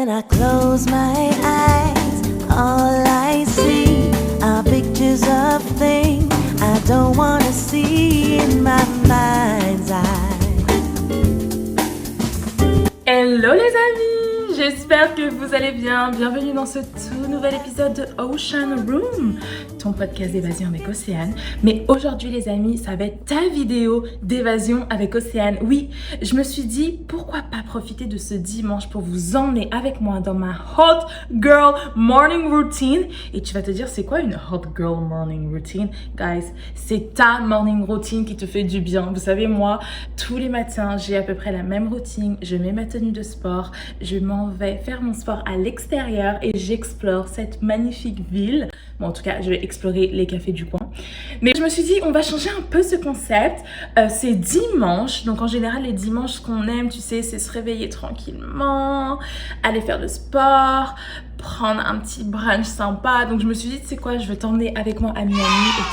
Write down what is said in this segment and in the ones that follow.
When I close my eyes, all I see are pictures of things I don't want to see in my mind's eye. Hello les amis, j'espère que vous allez bien. Bienvenue dans ce tout nouvel épisode de Ocean Room, ton podcast d'évasion avec Océane. Mais aujourd'hui les amis, ça va être ta vidéo d'évasion avec Océane. Oui, je me suis dit pourquoi pas profiter de ce dimanche pour vous emmener avec moi dans ma Hot Girl Morning Routine. Et tu vas te dire c'est quoi une Hot Girl Morning Routine? Guys, c'est ta morning routine qui te fait du bien. Vous savez, moi, tous les matins, j'ai à peu près la même routine. Je mets ma tenue de sport, je m'en vais faire mon sport à l'extérieur et j'explore cette magnifique ville. Bon, en tout cas, je vais explorer les cafés du coin. Mais je me suis dit, on va changer un peu ce concept. C'est dimanche. Donc, en général, les dimanches, ce qu'on aime, tu sais, c'est se réveiller tranquillement, aller faire du sport, prendre un petit brunch sympa. Donc, je me suis dit, tu sais quoi, je vais t'emmener avec moi à Miami.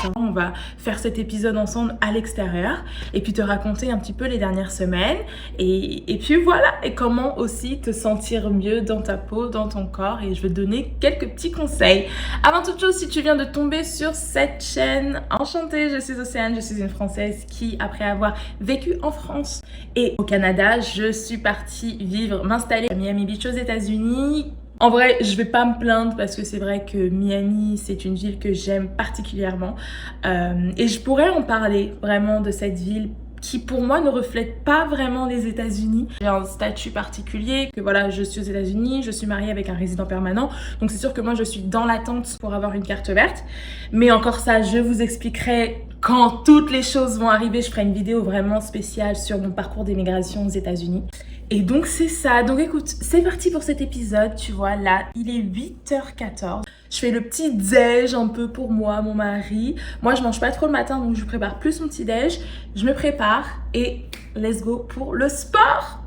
Et on va faire cet épisode ensemble à l'extérieur. Et puis, te raconter un petit peu les dernières semaines. Et puis, voilà. Et comment aussi te sentir mieux dans ta peau, dans ton corps. Et je vais te donner quelques petits conseils. Avant toute chose, si tu viens de tomber sur cette chaîne, enchantée, je suis Océane, je suis une Française qui, après avoir vécu en France et au Canada, je suis partie m'installer à Miami Beach aux États-Unis. En vrai, je vais pas me plaindre parce que c'est vrai que Miami, c'est une ville que j'aime particulièrement. Et je pourrais en parler vraiment de cette ville qui pour moi ne reflète pas vraiment les États-Unis. J'ai un statut particulier, que voilà, je suis aux États-Unis, je suis mariée avec un résident permanent, donc c'est sûr que moi je suis dans l'attente pour avoir une carte verte. Mais encore ça, je vous expliquerai quand toutes les choses vont arriver. Je ferai une vidéo vraiment spéciale sur mon parcours d'émigration aux États-Unis. Et donc c'est ça. Donc écoute, c'est parti pour cet épisode. Tu vois, là, il est 8h14. Je fais le petit déj un peu pour moi, mon mari. Moi, je mange pas trop le matin, donc je prépare plus mon petit déj. Je me prépare et let's go pour le sport.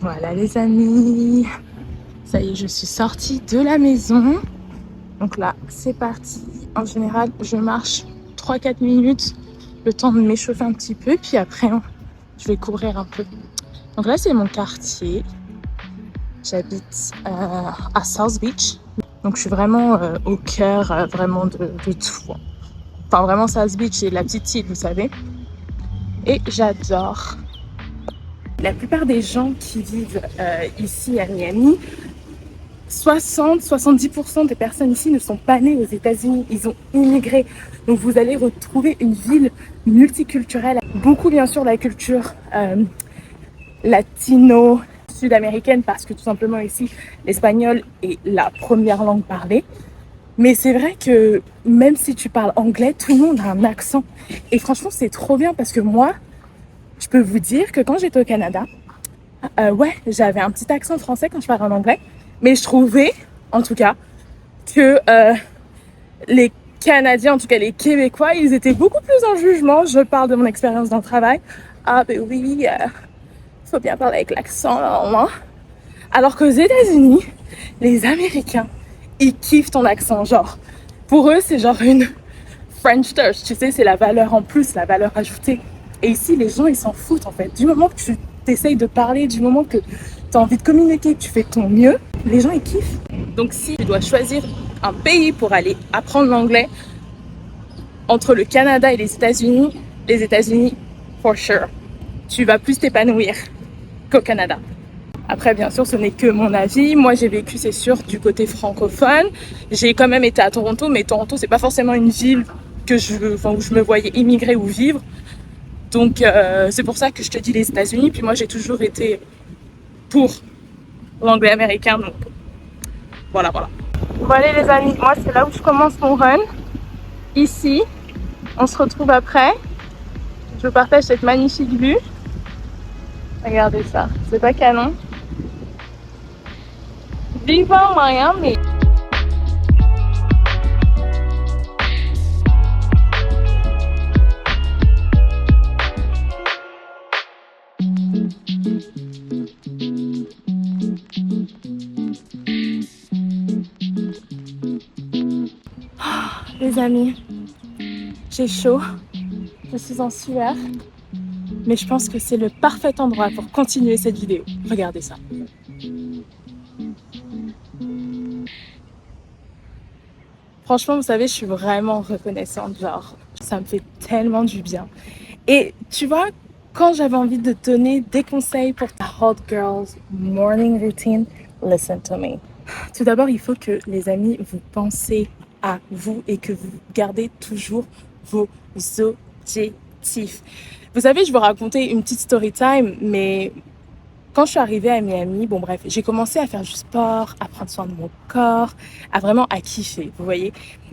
Voilà les amis. Ça y est, je suis sortie de la maison. Donc là, c'est parti. En général, je marche 3-4 minutes, le temps de m'échauffer un petit peu. Puis après, je vais courir un peu. Donc là, c'est mon quartier. J'habite à South Beach. Donc je suis vraiment au cœur vraiment de tout. Enfin vraiment South Beach, c'est la petite île, vous savez. Et j'adore. La plupart des gens qui vivent ici à Miami, 60-70% des personnes ici ne sont pas nées aux États-Unis. Ils ont immigré. Donc vous allez retrouver une ville multiculturelle. Beaucoup bien sûr la culture latino, sud-américaine, parce que tout simplement ici, l'espagnol est la première langue parlée. Mais c'est vrai que même si tu parles anglais, tout le monde a un accent. Et franchement, c'est trop bien parce que moi, je peux vous dire que quand j'étais au Canada, j'avais un petit accent français quand je parlais en anglais. Mais je trouvais, en tout cas, que les Canadiens, en tout cas les Québécois, ils étaient beaucoup plus en jugement. Je parle de mon expérience dans le travail. Ah ben oui, faut bien parler avec l'accent, là. Alors qu'aux États-Unis, les Américains, ils kiffent ton accent. Genre, pour eux, c'est genre une French touch. Tu sais, c'est la valeur en plus, la valeur ajoutée. Et ici, les gens, ils s'en foutent, en fait. Du moment que tu t'essayes de parler, du moment que tu as envie de communiquer, que tu fais de ton mieux, les gens, ils kiffent. Donc, si tu dois choisir un pays pour aller apprendre l'anglais, entre le Canada et les États-Unis, for sure, tu vas plus t'épanouir qu'au Canada. Après, bien sûr, ce n'est que mon avis. Moi, j'ai vécu, c'est sûr, du côté francophone. J'ai quand même été à Toronto, mais Toronto, c'est pas forcément une ville où je me voyais immigrer ou vivre. Donc, c'est pour ça que je te dis les États-Unis. Puis moi, j'ai toujours été pour l'anglais américain. Donc, voilà. Voilà les amis, moi, c'est là où je commence mon run. Ici, on se retrouve après. Je partage cette magnifique vue. Regardez ça, c'est pas canon. Viva Miami! Les amis, j'ai chaud, je suis en sueur, mais je pense que c'est le parfait endroit pour continuer cette vidéo. Regardez ça. Franchement, vous savez, je suis vraiment reconnaissante. Genre, ça me fait tellement du bien. Et tu vois, quand j'avais envie de te donner des conseils pour ta Hot Girls Morning Routine, listen to me. Tout d'abord, il faut que les amis, vous pensez à vous et que vous gardez toujours vos objectifs. Vous savez, je vais raconter une petite story time, mais quand je suis arrivée à Miami, bon bref, j'ai commencé à faire du sport, à prendre soin de mon corps, à vraiment à kiffer, vous voyez.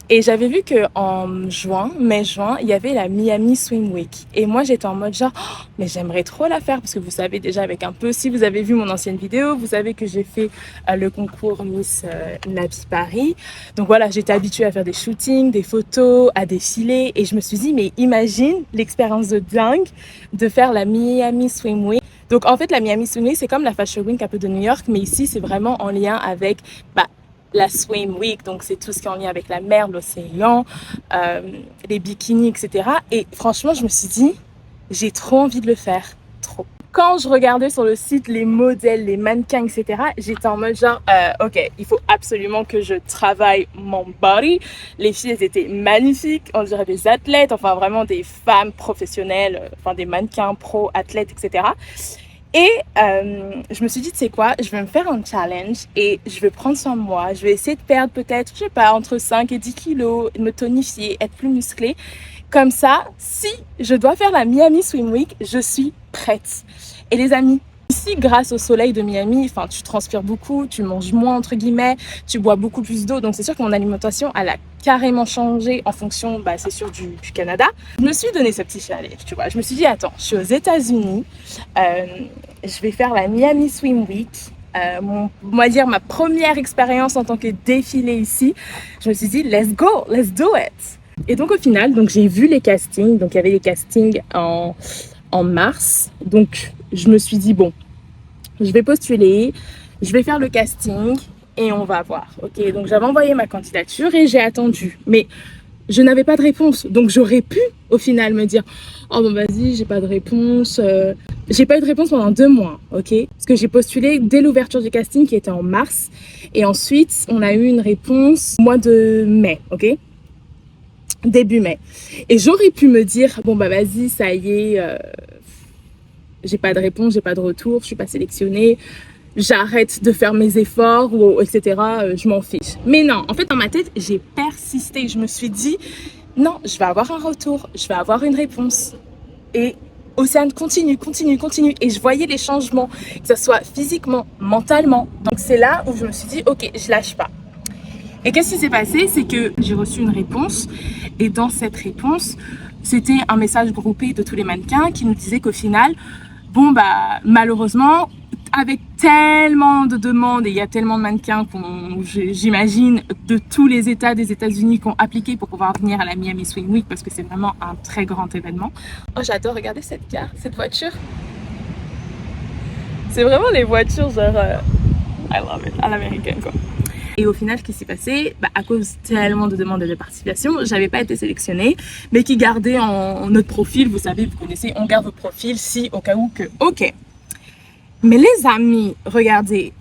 Et j'avais vu que en mai-juin, il y avait la Miami Swim Week. Et moi, j'étais en mode genre, oh, mais j'aimerais trop la faire parce que vous savez déjà avec un peu, si vous avez vu mon ancienne vidéo, vous savez que j'ai fait le concours Miss Navy Paris. Donc voilà, j'étais habituée à faire des shootings, des photos, à défiler. Et je me suis dit, mais imagine l'expérience de dingue de faire la Miami Swim Week. Donc en fait, la Miami Swim Week, c'est comme la Fashion Week un peu de New York, mais ici, c'est vraiment en lien avec la Swim Week. Donc c'est tout ce qui est en lien avec la mer, l'océan, les bikinis, etc. Et franchement, je me suis dit, j'ai trop envie de le faire, trop. Quand je regardais sur le site les modèles, les mannequins, etc., j'étais en mode genre, ok, il faut absolument que je travaille mon body. Les filles, elles étaient magnifiques, on dirait des athlètes, enfin vraiment des femmes professionnelles, enfin des mannequins pro, athlètes, etc. Et je me suis dit, tu sais quoi, je vais me faire un challenge et je vais prendre soin de moi. Je vais essayer de perdre peut-être, je sais pas, entre 5 et 10 kilos, me tonifier, être plus musclée. Comme ça, si je dois faire la Miami Swim Week, je suis prête. Et les amis, ici, grâce au soleil de Miami, enfin, tu transpires beaucoup, tu manges moins, entre guillemets, tu bois beaucoup plus d'eau. Donc, c'est sûr que mon alimentation, elle a carrément changé en fonction, c'est sûr, du Canada. Je me suis donné ce petit challenge, tu vois. Je me suis dit, attends, je suis aux États-Unis, je vais faire la Miami Swim Week. On va dire ma première expérience en tant que défilé ici. Je me suis dit, let's go, let's do it. Et donc au final, donc j'ai vu les castings. Donc il y avait les castings en mars. Donc je me suis dit, bon, je vais postuler, je vais faire le casting et on va voir. Ok, donc j'avais envoyé ma candidature et j'ai attendu. Mais je n'avais pas de réponse. Donc j'aurais pu au final me dire, oh bon vas-y, j'ai pas de réponse. J'ai pas eu de réponse pendant 2 mois, ok? Parce que j'ai postulé dès l'ouverture du casting qui était en mars. Et ensuite, on a eu une réponse au mois de mai, ok? Début mai. Et j'aurais pu me dire, bon vas-y, ça y est, j'ai pas de réponse, j'ai pas de retour, je suis pas sélectionnée, j'arrête de faire mes efforts, ou etc. Je m'en fiche. Mais non, en fait, dans ma tête, j'ai persisté. Je me suis dit, non, je vais avoir un retour, je vais avoir une réponse. Et Océane continue. Et je voyais les changements, que ce soit physiquement, mentalement. Donc c'est là où je me suis dit, ok, je lâche pas. Et qu'est-ce qui s'est passé? C'est que j'ai reçu une réponse. Et dans cette réponse, c'était un message groupé de tous les mannequins qui nous disait qu'au final, malheureusement, avec tellement de demandes, et il y a tellement de mannequins j'imagine, de tous les États des États-Unis qui ont appliqué pour pouvoir venir à la Miami Swim Week parce que c'est vraiment un très grand événement. Oh, j'adore regarder cette voiture. C'est vraiment les voitures genre, I love it, à l'américaine quoi. Et au final, ce qui s'est passé, à cause tellement de demandes de participation, j'avais pas été sélectionnée, mais qui gardait en notre profil, vous savez, vous connaissez, on garde votre profil si au cas où que, ok. Mais les amis, regardez,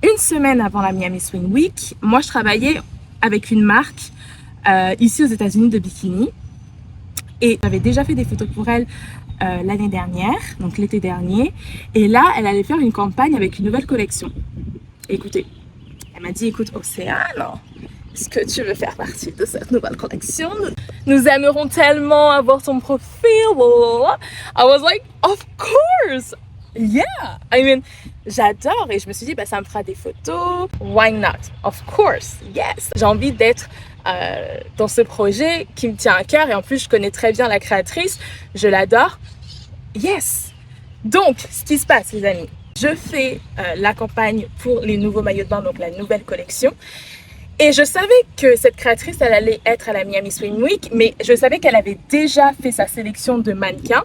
une semaine avant la Miami Swim Week, moi je travaillais avec une marque ici aux États-Unis de bikini. Et j'avais déjà fait des photos pour elle l'année dernière, donc l'été dernier. Et là, elle allait faire une campagne avec une nouvelle collection. Écoutez, elle m'a dit, écoute Océane, est-ce que tu veux faire partie de cette nouvelle collection? Nous aimerons tellement avoir ton profil. I was like, of course. Yeah, I mean, j'adore et je me suis dit, ça me fera des photos. Why not? Of course, yes. J'ai envie d'être dans ce projet qui me tient à cœur et en plus, je connais très bien la créatrice. Je l'adore. Yes. Donc, ce qui se passe, les amis, je fais la campagne pour les nouveaux maillots de bain, donc la nouvelle collection. Et je savais que cette créatrice, elle allait être à la Miami Swim Week, mais je savais qu'elle avait déjà fait sa sélection de mannequins.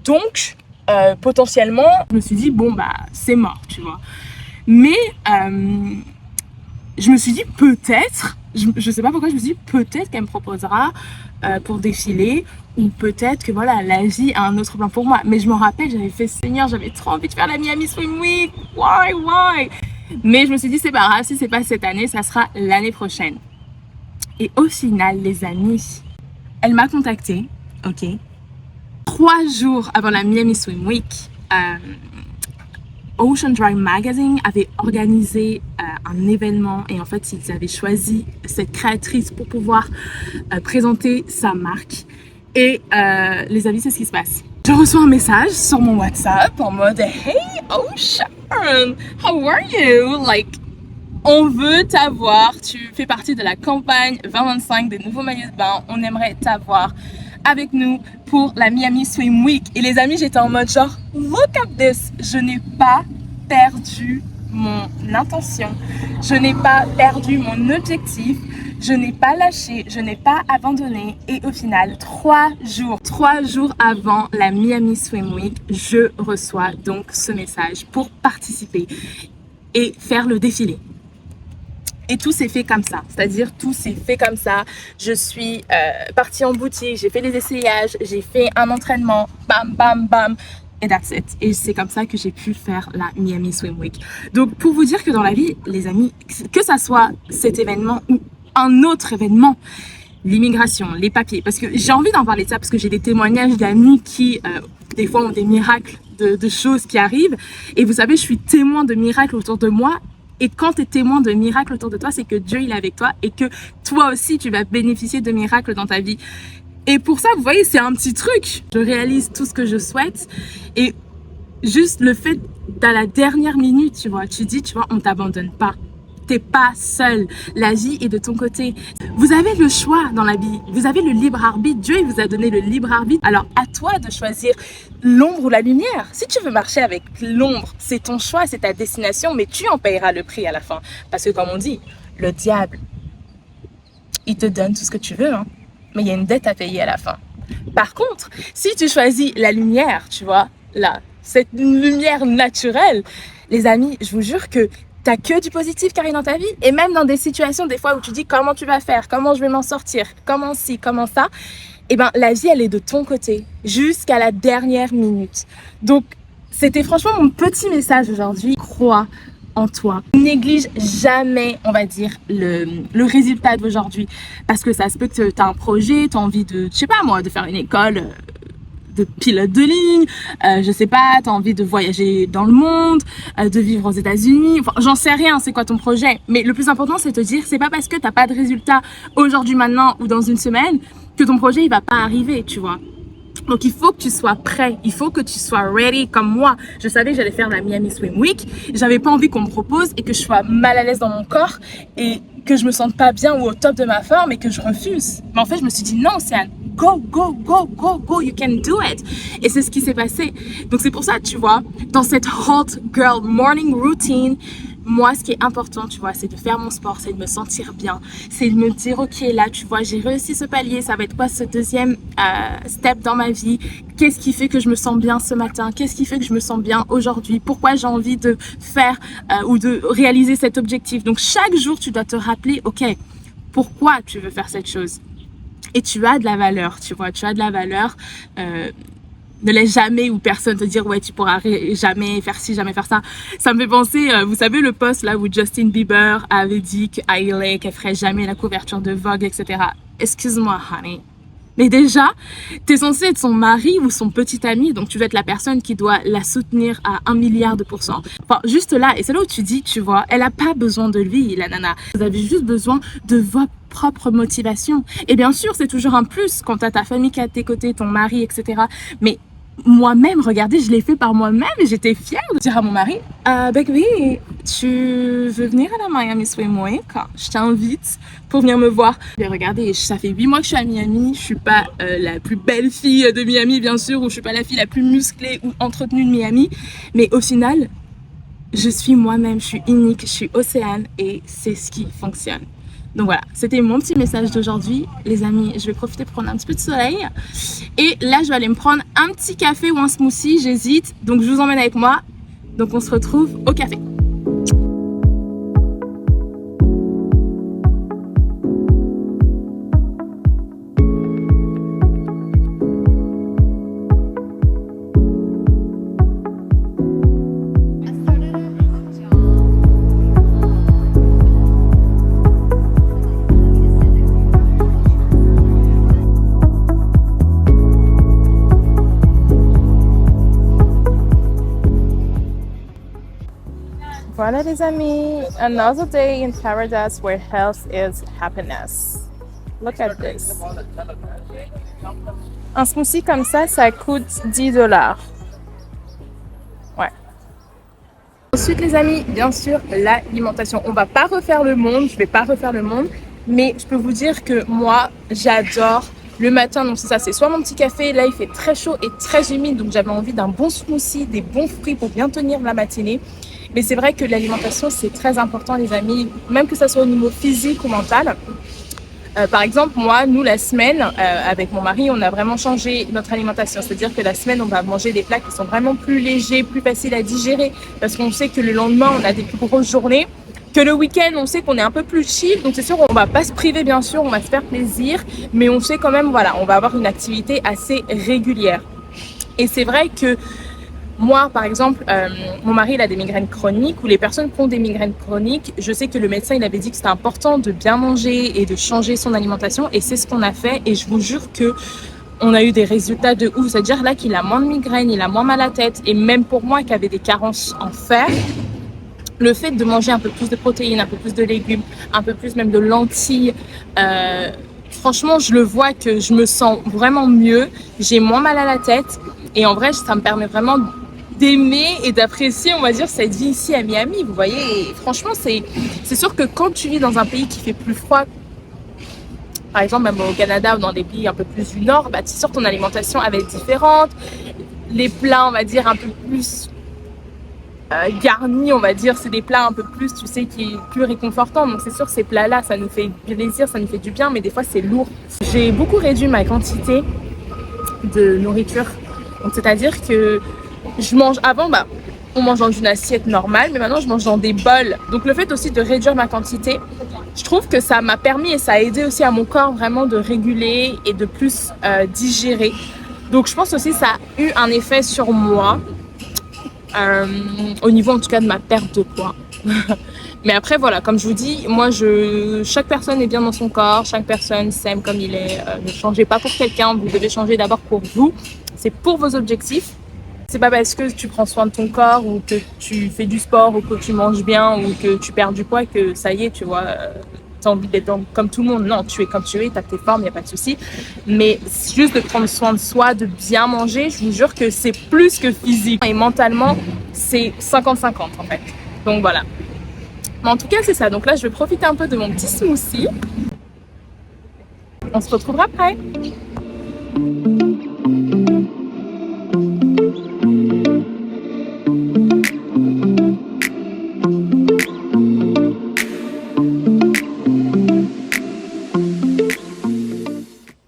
Donc, potentiellement, je me suis dit, c'est mort, tu vois. Mais je me suis dit, peut-être, je sais pas pourquoi, je me suis dit, peut-être qu'elle me proposera pour défiler, ou peut-être que voilà, l'Asie a un autre plan pour moi. Mais je me rappelle, j'avais fait, Seigneur, j'avais trop envie de faire la Miami Swim Week. Why? Mais je me suis dit, c'est pas grave, si c'est pas cette année, ça sera l'année prochaine. Et au final, les amis, elle m'a contactée, ok, 3 jours avant la Miami Swim Week. Ocean Drive Magazine avait organisé un événement et en fait ils avaient choisi cette créatrice pour pouvoir présenter sa marque. Et les amis, c'est ce qui se passe. Je reçois un message sur mon WhatsApp en mode Hey Ocean, how are you? Like, on veut t'avoir, tu fais partie de la campagne 2025 des nouveaux maillots de bain, on aimerait t'avoir avec nous pour la Miami Swim Week. Et les amis, j'étais en mode genre, look at this, je n'ai pas perdu mon intention, je n'ai pas perdu mon objectif, je n'ai pas lâché, je n'ai pas abandonné. Et au final, 3 jours avant la Miami Swim Week, je reçois donc ce message pour participer et faire le défilé. Et tout s'est fait comme ça, c'est-à-dire tout s'est fait comme ça. Je suis partie en boutique, j'ai fait les essayages, j'ai fait un entraînement, bam, bam, bam, et that's it. Et c'est comme ça que j'ai pu faire la Miami Swim Week. Donc pour vous dire que dans la vie, les amis, que ça soit cet événement ou un autre événement, l'immigration, les papiers, parce que j'ai envie d'en parler de ça, parce que j'ai des témoignages d'amis qui, des fois, ont des miracles de choses qui arrivent. Et vous savez, je suis témoin de miracles autour de moi. Et quand tu es témoin de miracles autour de toi, c'est que Dieu il est avec toi et que toi aussi tu vas bénéficier de miracles dans ta vie. Et pour ça, vous voyez, c'est un petit truc. Je réalise tout ce que je souhaite et juste le fait dans la dernière minute, tu vois, tu dis, tu vois, on t'abandonne pas. T'es pas seul. La vie est de ton côté. Vous avez le choix dans la vie. Vous avez le libre arbitre. Dieu il vous a donné le libre arbitre. Alors à toi de choisir l'ombre ou la lumière. Si tu veux marcher avec l'ombre, c'est ton choix, c'est ta destination, mais tu en payeras le prix à la fin. Parce que comme on dit, le diable, il te donne tout ce que tu veux, hein, mais il y a une dette à payer à la fin. Par contre, si tu choisis la lumière, tu vois, là, cette lumière naturelle, les amis, je vous jure que t'as que du positif qui arrive dans ta vie. Et même dans des situations, des fois, où tu dis comment tu vas faire, comment je vais m'en sortir, comment ci, comment ça, eh ben, la vie, elle est de ton côté jusqu'à la dernière minute. Donc, c'était franchement mon petit message aujourd'hui. Crois en toi. Néglige jamais, on va dire, le résultat d'aujourd'hui. Parce que ça se peut que tu as un projet, tu as envie de, je sais pas moi, de faire une école de pilote de ligne, je sais pas, t'as envie de voyager dans le monde, de vivre aux États-Unis, enfin, j'en sais rien, c'est quoi ton projet, mais le plus important c'est de te dire, c'est pas parce que t'as pas de résultat aujourd'hui, maintenant ou dans une semaine que ton projet il va pas arriver, tu vois. Donc il faut que tu sois prêt, il faut que tu sois ready comme moi. Je savais que j'allais faire la Miami Swim Week, j'avais pas envie qu'on me propose et que je sois mal à l'aise dans mon corps et que je me sente pas bien ou au top de ma forme et que je refuse. Mais en fait je me suis dit non, c'est un go, go, go, go, go, you can do it. Et c'est ce qui s'est passé. Donc c'est pour ça, tu vois, dans cette hot girl morning routine, moi, ce qui est important, tu vois, c'est de faire mon sport, c'est de me sentir bien, c'est de me dire, ok, là, tu vois, j'ai réussi ce palier, ça va être quoi ce deuxième step dans ma vie? Qu'est-ce qui fait que je me sens bien ce matin? Qu'est-ce qui fait que je me sens bien aujourd'hui? Pourquoi j'ai envie de faire ou de réaliser cet objectif? Donc, chaque jour, tu dois te rappeler, ok, pourquoi tu veux faire cette chose? Et tu as de la valeur, tu vois, tu as de la valeur. Ne laisse jamais ou personne te dire ouais tu pourras jamais faire ci, jamais faire ça. Ça me fait penser, vous savez le post là où Justin Bieber avait dit qu'Hailey qu'elle ferait jamais la couverture de Vogue, etc. Excuse-moi honey, mais déjà t'es censé être son mari ou son petit ami, donc tu dois être la personne qui doit la soutenir à 1 milliard de %. Enfin juste là, et c'est là où tu dis, tu vois, elle a pas besoin de lui la nana, vous avez juste besoin de votre propre motivation. Et bien sûr c'est toujours un plus quand t'as ta famille qui est à tes côtés, ton mari, etc. Mais moi-même, regardez, je l'ai fait par moi-même et j'étais fière de dire à mon mari baby, tu veux venir à la Miami Swim Week? Je t'invite pour venir me voir. Et regardez, ça fait 8 mois que je suis à Miami. Je suis pas la plus belle fille de Miami, bien sûr, ou je suis pas la fille la plus musclée ou entretenue de Miami. Mais au final, je suis moi-même, je suis unique, je suis Océane et c'est ce qui fonctionne. Donc voilà, c'était mon petit message d'aujourd'hui. Les amis, je vais profiter pour prendre un petit peu de soleil. Et là, je vais aller me prendre un petit café ou un smoothie, j'hésite. Donc je vous emmène avec moi. Donc on se retrouve au café. Voilà les amis, another day in paradise where health is happiness. Look at this. Un smoothie comme ça coûte $10. Ouais. Ensuite les amis, bien sûr, l'alimentation. On va pas refaire le monde, je vais pas refaire le monde, mais je peux vous dire que moi, j'adore le matin. Donc c'est ça, c'est soit mon petit café, là il fait très chaud et très humide, donc j'avais envie d'un bon smoothie, des bons fruits pour bien tenir la matinée. Mais c'est vrai que l'alimentation, c'est très important les amis, même que ça soit au niveau physique ou mental. Par exemple, moi, nous, la semaine, avec mon mari, on a vraiment changé notre alimentation. C'est-à-dire que la semaine, on va manger des plats qui sont vraiment plus légers, plus faciles à digérer. Parce qu'on sait que le lendemain, on a des plus grosses journées. Que le week-end, on sait qu'on est un peu plus chill. Donc, c'est sûr, on va pas se priver, bien sûr. On va se faire plaisir. Mais on sait quand même, voilà, on va avoir une activité assez régulière. Et c'est vrai que moi, par exemple, mon mari, il a des migraines chroniques, ou les personnes qui ont des migraines chroniques, je sais que le médecin, il avait dit que c'était important de bien manger et de changer son alimentation, et c'est ce qu'on a fait, et je vous jure que on a eu des résultats de ouf. C'est-à-dire là qu'il a moins de migraines, il a moins mal à la tête, et même pour moi qui avait des carences en fer, le fait de manger un peu plus de protéines, un peu plus de légumes, un peu plus même de lentilles, franchement, je le vois que je me sens vraiment mieux, j'ai moins mal à la tête, et en vrai, ça me permet vraiment d'aimer et d'apprécier, on va dire, cette vie ici à Miami, vous voyez. Et franchement, c'est sûr que quand tu vis dans un pays qui fait plus froid, par exemple même au Canada ou dans des pays un peu plus du nord, bah, c'est sûr que ton alimentation elle va être différente. Les plats, on va dire, un peu plus garnis, on va dire, c'est des plats un peu plus, tu sais, qui est plus réconfortant. Donc c'est sûr, ces plats-là, ça nous fait plaisir, ça nous fait du bien, mais des fois, c'est lourd. J'ai beaucoup réduit ma quantité de nourriture. Donc c'est-à-dire que je mange avant, bah, on mange dans une assiette normale, mais maintenant je mange dans des bols. Donc le fait aussi de réduire ma quantité, je trouve que ça m'a permis et ça a aidé aussi à mon corps vraiment de réguler et de plus digérer. Donc je pense aussi que ça a eu un effet sur moi, au niveau en tout cas de ma perte de poids. Mais après voilà, comme je vous dis, moi chaque personne est bien dans son corps, chaque personne s'aime comme il est. Ne changez pas pour quelqu'un, vous devez changer d'abord pour vous. C'est pour vos objectifs. C'est pas parce que tu prends soin de ton corps ou que tu fais du sport ou que tu manges bien ou que tu perds du poids que ça y est, tu vois, t'as envie d'être comme tout le monde. Non, tu es comme tu es, t'as tes formes, y a pas de souci. Mais juste de prendre soin de soi, de bien manger, je vous jure que c'est plus que physique. Et mentalement, c'est 50-50 en fait. Donc voilà. Mais en tout cas, c'est ça. Donc là, je vais profiter un peu de mon petit smoothie. On se retrouvera après.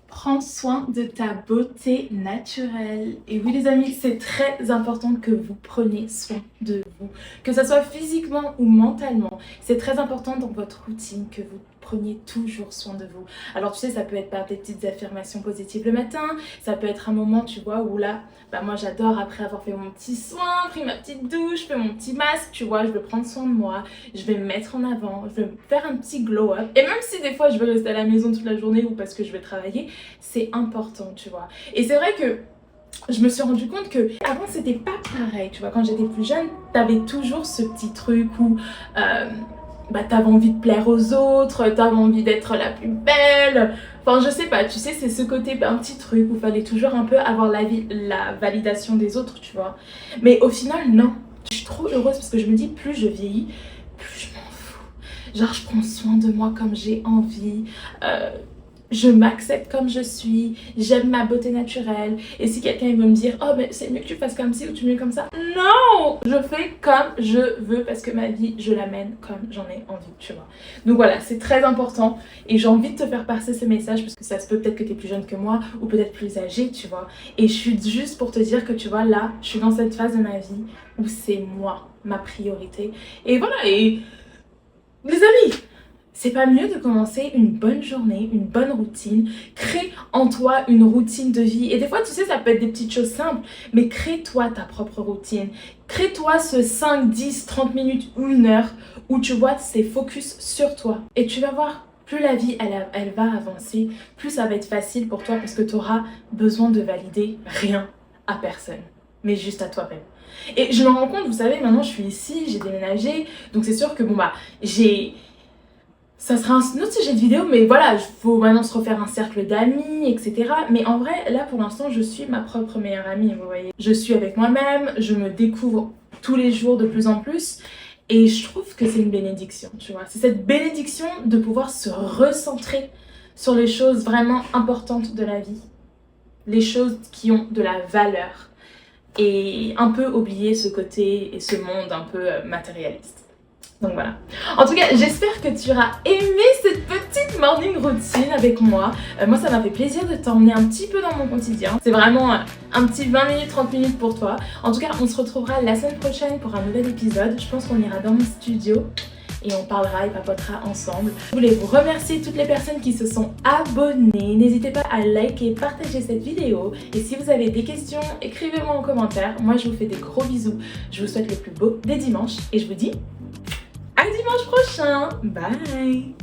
Prends soin de ta beauté naturelle. Et oui les amis, c'est très important que vous preniez soin de vous. Que ce soit physiquement ou mentalement. C'est très important dans votre routine que vous preniez toujours soin de vous. Alors tu sais, ça peut être par des petites affirmations positives le matin. Ça peut être un moment, tu vois, où là, bah moi j'adore après avoir fait mon petit soin, pris ma petite douche, fait mon petit masque, tu vois, je veux prendre soin de moi. Je vais me mettre en avant, je vais me faire un petit glow up. Et même si des fois je veux rester à la maison toute la journée ou parce que je vais travailler, c'est important, tu vois. Et c'est vrai que je me suis rendu compte que avant c'était pas pareil, tu vois. Quand j'étais plus jeune, t'avais toujours ce petit truc où bah, t'avais envie de plaire aux autres, t'avais envie d'être la plus belle. Enfin, je sais pas, tu sais, c'est ce côté, un petit truc où il fallait toujours un peu avoir la validation des autres, tu vois. Mais au final, non. Je suis trop heureuse parce que je me dis, plus je vieillis, plus je m'en fous. Genre, je prends soin de moi comme j'ai envie. Je m'accepte comme je suis, j'aime ma beauté naturelle. Et si quelqu'un veut me dire, oh mais c'est mieux que tu fasses comme ci ou tu mieux comme ça, non, je fais comme je veux parce que ma vie, je la mène comme j'en ai envie, tu vois. Donc voilà, c'est très important et j'ai envie de te faire passer ce message parce que ça se peut peut-être que tu es plus jeune que moi ou peut-être plus âgée, tu vois. Et je suis juste pour te dire que tu vois, là, je suis dans cette phase de ma vie où c'est moi, ma priorité. Et voilà, et les amis, c'est pas mieux de commencer une bonne journée, une bonne routine. Crée en toi une routine de vie. Et des fois, tu sais, ça peut être des petites choses simples, mais crée-toi ta propre routine. Crée-toi ce 5, 10, 30 minutes ou 1 heure où tu vois, c'est focus sur toi. Et tu vas voir, plus la vie, elle va avancer, plus ça va être facile pour toi parce que tu auras besoin de valider rien à personne, mais juste à toi-même. Et je me rends compte, vous savez, maintenant je suis ici, j'ai déménagé, donc c'est sûr que bon bah, ça sera un autre sujet de vidéo, mais voilà, il faut maintenant se refaire un cercle d'amis, etc. Mais en vrai, là pour l'instant, je suis ma propre meilleure amie, vous voyez. Je suis avec moi-même, je me découvre tous les jours de plus en plus, et je trouve que c'est une bénédiction, tu vois. C'est cette bénédiction de pouvoir se recentrer sur les choses vraiment importantes de la vie, les choses qui ont de la valeur, et un peu oublier ce côté et ce monde un peu matérialiste. Donc voilà. En tout cas, j'espère que tu auras aimé cette petite morning routine avec moi. Moi, ça m'a fait plaisir de t'emmener un petit peu dans mon quotidien. C'est vraiment un petit 20 minutes, 30 minutes pour toi. En tout cas, on se retrouvera la semaine prochaine pour un nouvel épisode. Je pense qu'on ira dans mon studio et on parlera et papotera ensemble. Je voulais vous remercier toutes les personnes qui se sont abonnées. N'hésitez pas à liker et partager cette vidéo. Et si vous avez des questions, écrivez-moi en commentaire. Moi, je vous fais des gros bisous. Je vous souhaite le plus beau des dimanches et je vous dis à dimanche prochain. Bye.